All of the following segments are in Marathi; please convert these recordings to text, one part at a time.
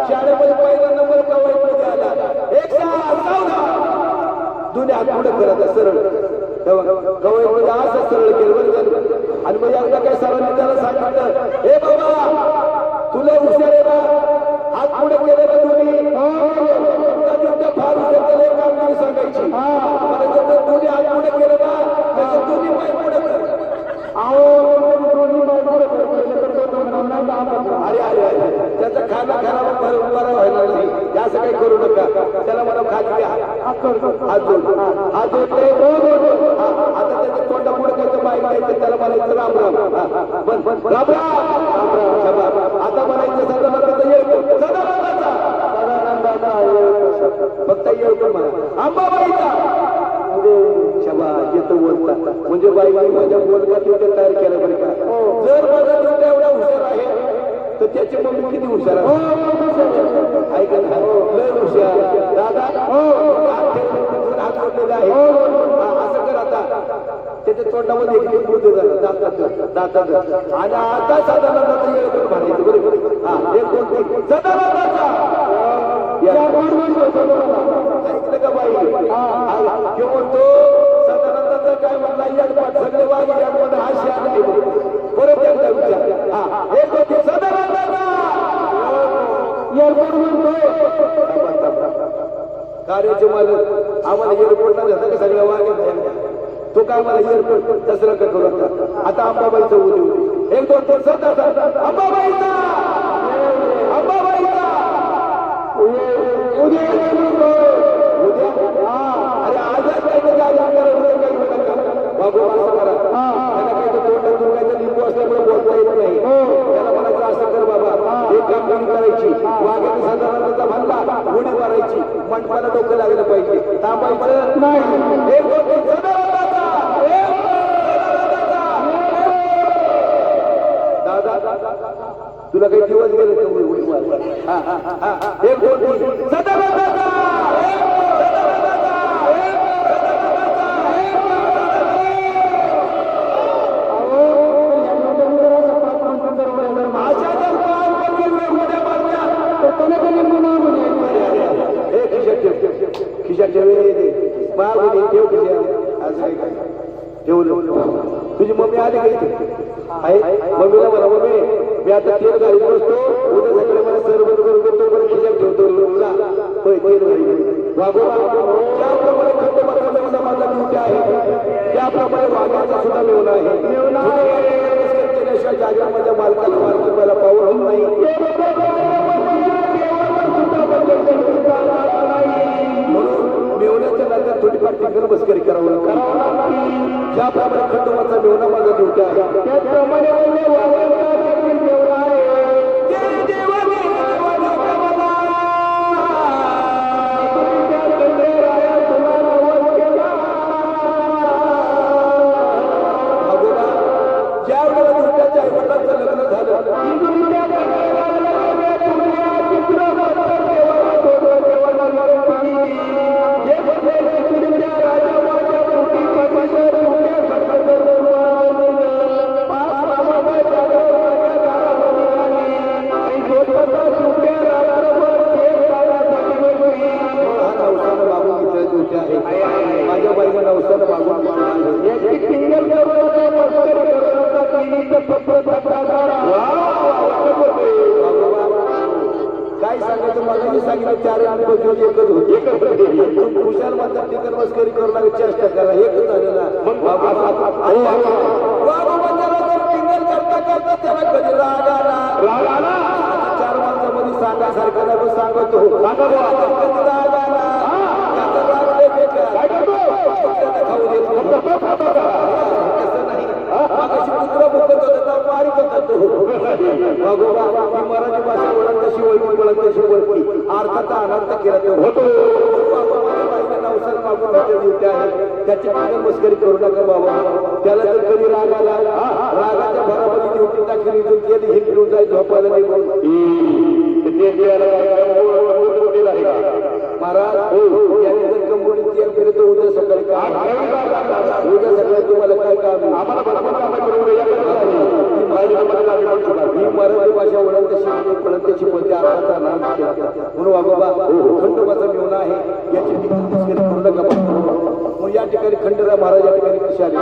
शाळेमध्ये पहिला नंबर कवायत आला. दुनिया पुढे करत सरळ कवायत असं सरळ केलं आणि मग एकदा काय सरांनी त्याला सांगितलं, हे बाबा तुला हुशार आहे ना, हात पुढे केले ना तुम्ही फार हुशार त्याला कामगिरी सांगायची. मला तुम्ही हात पुढे केलं ना त्याचं तुम्ही पाय पुढे कर. अरे अरे अरे त्याचा खाना खराब बरं व्हायला नाही, असं काही करू नका. त्याला मला खाली घ्या, हात जोडले. आता त्याच्या तोंडा पुढे कायचं बाय माहिती, त्याला म्हणायचं राम राम राम राम. आता म्हणायचं सदानंदाचा येळकोट, सदानंदाचा फक्त येळकोट म्हणा, अंबाबाईचा शबा येतो बोलता. म्हणजे बाई माझ्या बोलका तेवढ्या तयार केलं बरं का. जर माझा तेवढा एवढा हुशार आहे तर त्याची मम्मी किती हुशार आहे ऐका ना, लय हुशार दादा हात जोडलेला आहे. असं कर आता त्याच्या तोंडामध्ये एक बुद्ध झालं दातात आणि आता सदानंदाचा येळकोट म्हणायचं बरोबर. हा एक दोन तीन सदानंदाचा ऐकलं का बाई. किंवा तो सदानंदाचा काय म्हणला याडपाट सगळे वागे याडमध्ये हास्य आले परत एकदा विचार. हा एक दोन तीन सदानंदाचा एअरपोर्ट म्हणतो. कार्याचे मालक आम्हाला एअरपोर्टला जातं का सगळ्या वागे तो काय मला एअरपोर्ट तसं का करू. आता अंबाबाईचं उद्या एक दोन तीन सदा अंबाबाईचा अंबाबाईचा उद्या अरे आजच काही जागा करा उद्या काही होऊ नका बाबू असं करा. त्याला काही तर तोंडातून काही तर लिंबू असल्यामुळे बोलता येत नाही. त्याला म्हणायचं असं कर बाबा एक कामगिरी करायची. वाघाने सदानंदाचा म्हणला उडी मारायची, मंडपाला डोकं लागलं पाहिजे, थांबायचं नाही. एक दोन दादा तुला काही दिवस गेले तर उडी मार. एक दोन तीन सदानंदाचा तुझी मम्मी आली आहे. मम्मीला म्हणा मम्मी मी आता तेल गाडीत बसतो, उद्या सगळे मला सर्व करून देतो, बरं खिशात ठेवतो तेल गाडी. ज्याप्रमाणे खंडोबाचा माझा ड्युटी आहे त्याप्रमाणे वाघाचा सुद्धा मेवणा आहे. केल्याशिवाय जागेमध्ये मालकाला मालकीला पाऊल होत नाही. म्हणून मेवण्याच्या नात्यात थोडीफार टिंगल मस्करी करावं लागतं. ज्याप्रमाणे खंडोबाचा मेवणा माझा ड्युटी आहे त्याप्रमाणे माझ्या बाईला नवसानं मागून काय सांगायचं मला मी सांगितलं 4 एकच होते. हुशार मात्र टिकन मस्करी करू लागेल, चेष्टा करा एकच झालं ना. टिंगल करता करता त्याला कधी राग आला 4 माणसामध्ये सांगासारखं नाही सांगतो कधी राग आला खाऊ देत नाही. कुत्रा भुकत होता मारी करतो मराठी भाषा वळण तशी वळती अर्थाचा अनर्थ केला तो होतो. नवसाला मागून आहे त्याची टिंगल मस्करी करू नका बाबा. त्याला जर कधी राग आला रागाच्या भरामध्ये ड्युटी टाकली तेल हिंडून जाईल झोपायला निघून महाराज याने जर कंपनी तेल फिरत उद्या सकाळी उद्या सकाळी तुम्हाला काय काम मी मराठी भाषा ओळख तशी कळत तशी बोलते आता नाम केला म्हणून बाबा खंडोबाचा मेवना आहे याची पूर्ण गप्पा मग या ठिकाणी खंडोबा महाराज या ठिकाणी कसे आले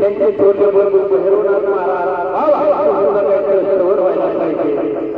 त्यांचे छोटे बंधू भैरवनाथ महाराज सर्वर व्हायला पाहिजे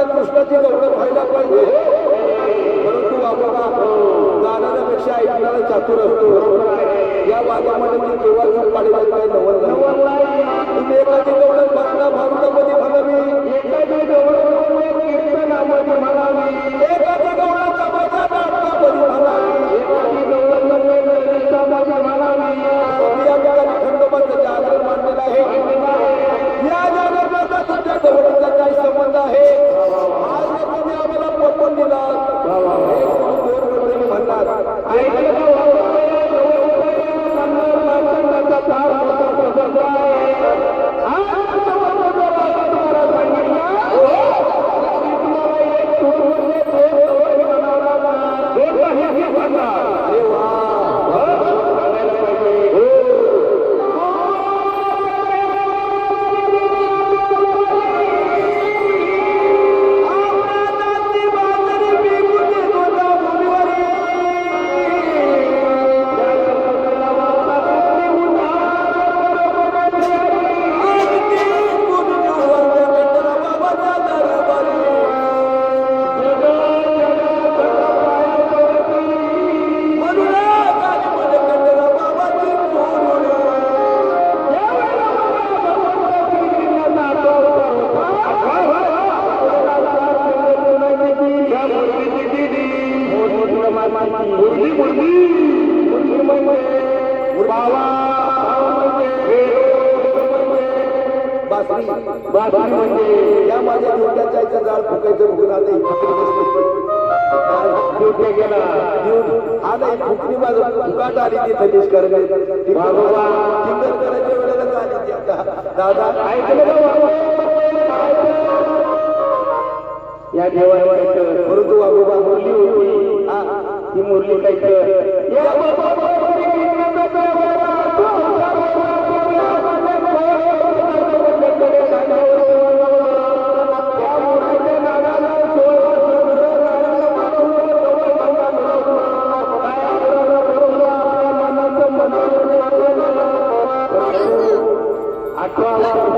कृष्णाची गौरव व्हायला पाहिजे, परंतु बाबा गाण्यापेक्षा ऐकणारा चातुर असतो. या वादामध्ये मी देवाचं पाडेल काय नवल तुम्ही एखादी गौरव भक्ता भारूडामध्ये म्हणावी, एखादी गौरव कीर्तनामध्ये म्हणावी, एखादी गौरव समाजा नाटकामध्ये म्हणावी, एखादी गौरव म्हणावी. या ठिकाणी खंडोबाचं जागर मांडलेलं आहे. या जागरणाचा तुमच्या जवळचा काय संबंध आहे आज तुम्ही आम्हाला पटवून दिला. म्हणणार या माझ्या डोक्यात जायचं जाळ फुकायचं भुगून आता गेला हा नाही फुकणी माझं फुकाट आली तिथे निष्करण टिंगर करायच्या वेळेला झाली ती आता. दादा या देवावर परंतु बाबा मुरली होती ही मुरली काय 8वा